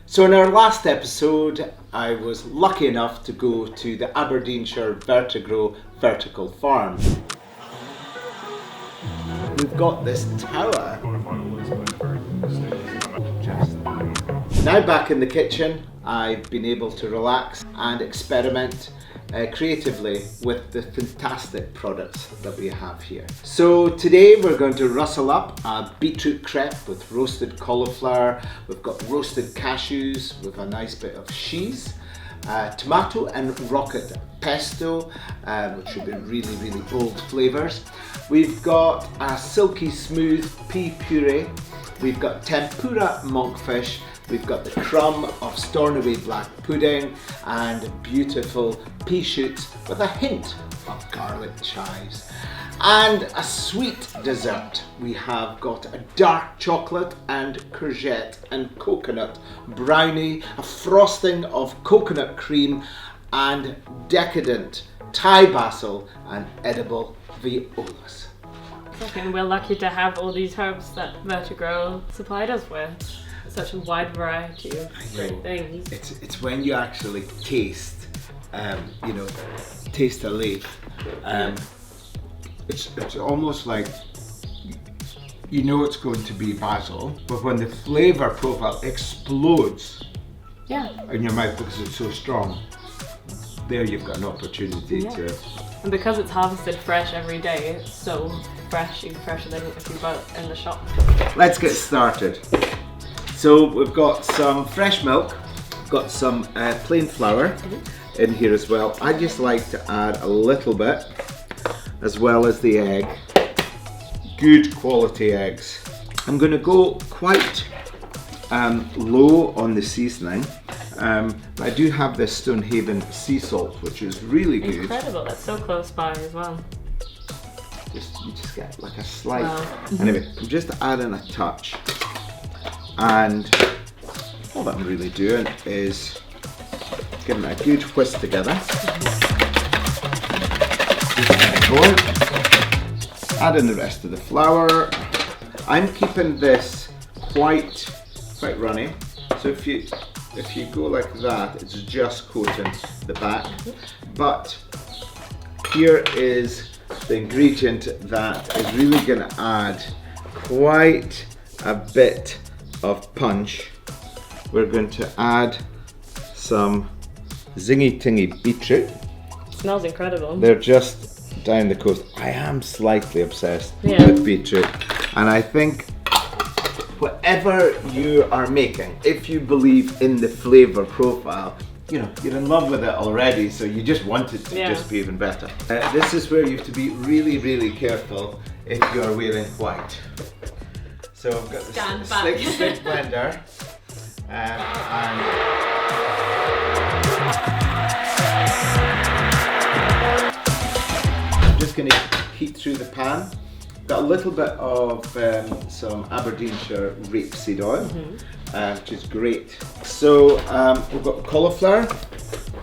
So in our last episode, I was lucky enough to go to the Aberdeenshire Vertegrow vertical farm. We've got this tower. Now back in the kitchen, I've been able to relax and experiment creatively with the fantastic products that we have here. So today we're going to rustle up a beetroot crepe with roasted cauliflower. We've got roasted cashews with a nice bit of sheese, tomato and Rowett pesto, which should be really bold flavours. We've got a silky smooth pea puree. We've got tempura monkfish. We've got the crumb of Stornoway black pudding and beautiful pea shoots with a hint of garlic chives. And a sweet dessert. We have got a dark chocolate and courgette and coconut brownie, a frosting of coconut cream and decadent Thai basil and edible violas. And we're lucky to have all these herbs that Vertegrow supplied us with. Such a wide variety of great things. It's when you actually taste, taste a leaf. It's almost like you know it's going to be basil, but when the flavour profile explodes in your mouth because it's so strong, there you've got an opportunity to. And because it's harvested fresh every day, it's so fresh, even fresher than if you bought it in the shop. Let's get started. So we've got some fresh milk, got some plain flour in here as well. I just like to add a little bit, as well as the egg. Good quality eggs. I'm going to go quite low on the seasoning. But I do have this Stonehaven sea salt, which is really good. Incredible, that's so close by as well. You just get like a slight. Wow. Anyway, I'm just adding a touch. And all that I'm really doing is giving it a good whisk together. Add in the rest of the flour. I'm keeping this quite runny. So if you go like that, it's just coating the back. But here is the ingredient that is really going to add quite a bit of punch. We're going to add some zingy tingy beetroot. Smells incredible. They're just down the coast. I am slightly obsessed with beetroot, and I think whatever you are making, if you believe in the flavour profile, you're in love with it already, so you just want it to just be even better. This is where you have to be really careful if you are wearing white. So I've got the stick blender, and I'm just going to heat through the pan. Got a little bit of some Aberdeenshire rapeseed oil, which is great. So we've got cauliflower,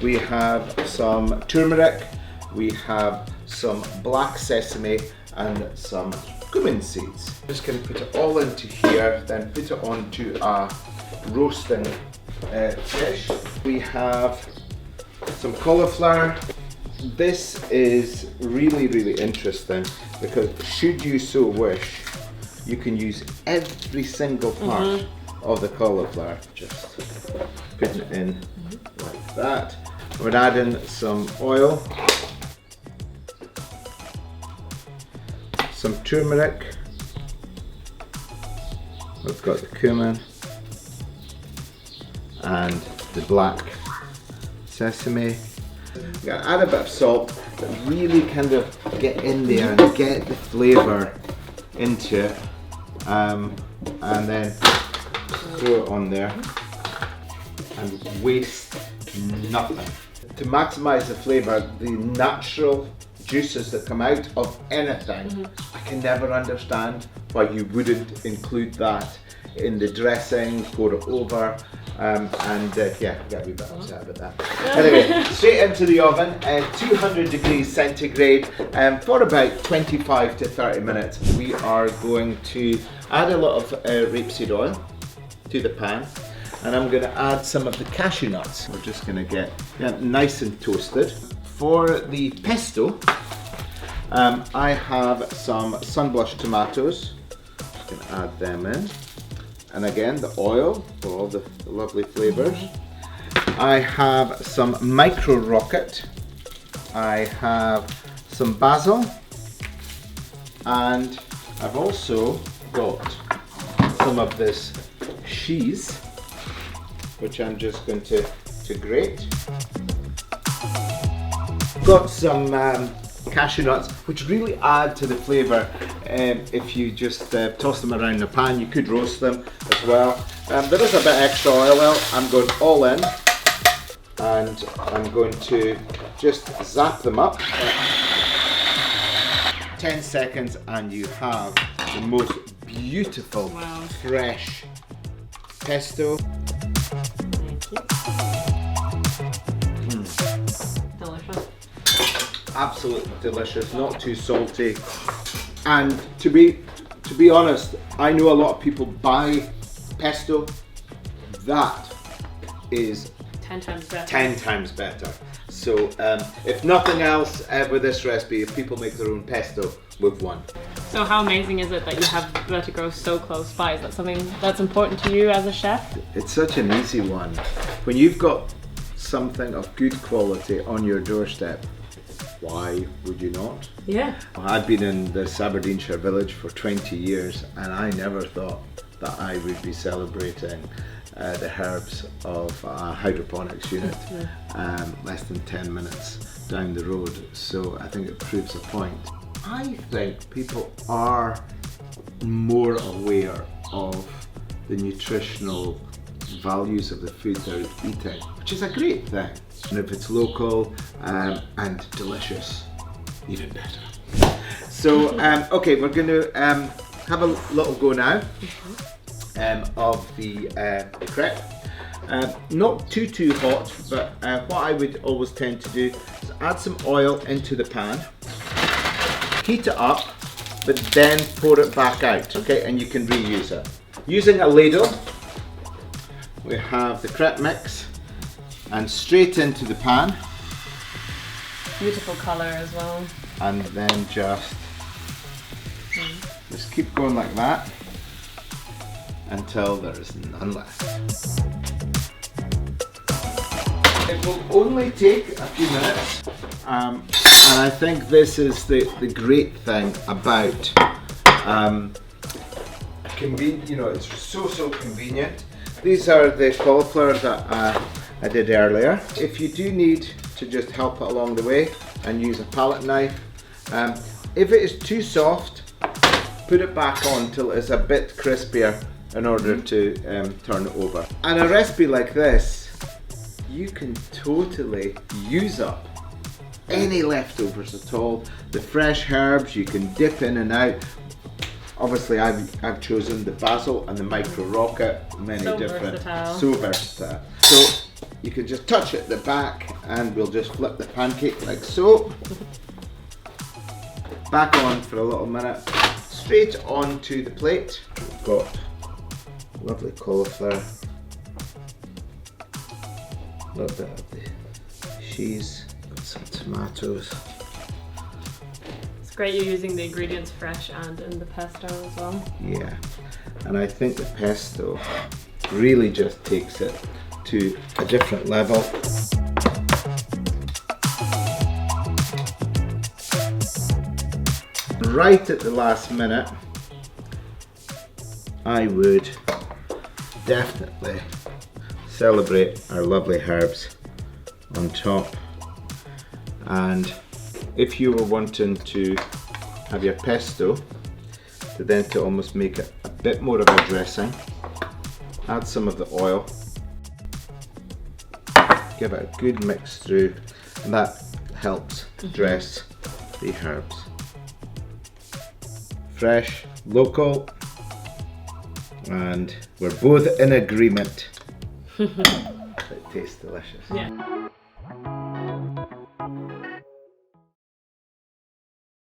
we have some turmeric, we have some black sesame and some cumin seeds. Just going to put it all into here, then put it onto a roasting dish. We have some cauliflower. This is really interesting because should you so wish, you can use every single part of the cauliflower. Just putting it in like that. We're adding some oil, some turmeric, we've got the cumin and the black sesame. Add a bit of salt, but really kind of get in there and get the flavour into it, and then throw it on there and waste nothing. To maximise the flavour, the natural juices that come out of anything, I can never understand why you wouldn't include that in the dressing, pour it over, get a wee bit upset about that. Anyway, straight into the oven at 200 degrees centigrade for about 25 to 30 minutes. We are going to add a lot of rapeseed oil to the pan. And I'm going to add some of the cashew nuts. We're just going to get nice and toasted. For the pesto, I have some sunblush tomatoes. Just going to add them in. And again, the oil for all the lovely flavors. I have some micro rocket. I have some basil. And I've also got some of this sheese, which I'm just going to grate. Got some cashew nuts, which really add to the flavour. If you just toss them around the pan, you could roast them as well. There is a bit extra oil. I'm going all in, and I'm going to just zap them up. 10 seconds and you have the most beautiful, fresh pesto. Thank you. Delicious. Absolutely delicious, not too salty. And to be honest, I know a lot of people buy pesto. That is 10 times better. 10 times better. So if nothing else with this recipe, if people make their own pesto with one. So how amazing is it that you have Vertegrow so close by? Is that something that's important to you as a chef? It's such an easy one. When you've got something of good quality on your doorstep, why would you not? Yeah. I've been in this Aberdeenshire village for 20 years and I never thought that I would be celebrating the herbs of a hydroponics unit less than 10 minutes down the road. So I think it proves a point. I think people are more aware of the nutritional values of the food they're eating, which is a great thing. And if it's local and delicious, even better. So, okay, we're going to have a little go now of the crepe. Not too hot, but what I would always tend to do is add some oil into the pan, heat it up, but then pour it back out, okay, and you can reuse it. Using a ladle, we have the crepe mix, and straight into the pan. Beautiful colour as well. And then just keep going like that until there is none left. It will only take a few minutes, and I think this is the great thing about it's so convenient. These are the cauliflower that I did earlier. If you do need to just help it along the way and use a palette knife, if it is too soft, put it back on till it's a bit crispier in order to turn it over. And a recipe like this, you can totally use up any leftovers at all. The fresh herbs you can dip in and out. Obviously I've chosen the basil and the micro rocket, so versatile. So you can just touch it at the back and we'll just flip the pancake like so. Back on for a little minute, straight onto the plate. We've got lovely cauliflower, a little bit of the cheese, got some tomatoes. It's great you're using the ingredients fresh and in the pesto as well. Yeah, and I think the pesto really just takes it to a different level. Right at the last minute, I would definitely celebrate our lovely herbs on top. And if you were wanting to have your pesto, to almost make it a bit more of a dressing, add some of the oil, give it a good mix through, and that helps dress the herbs. Fresh, local, and we're both in agreement. It tastes delicious. Yeah.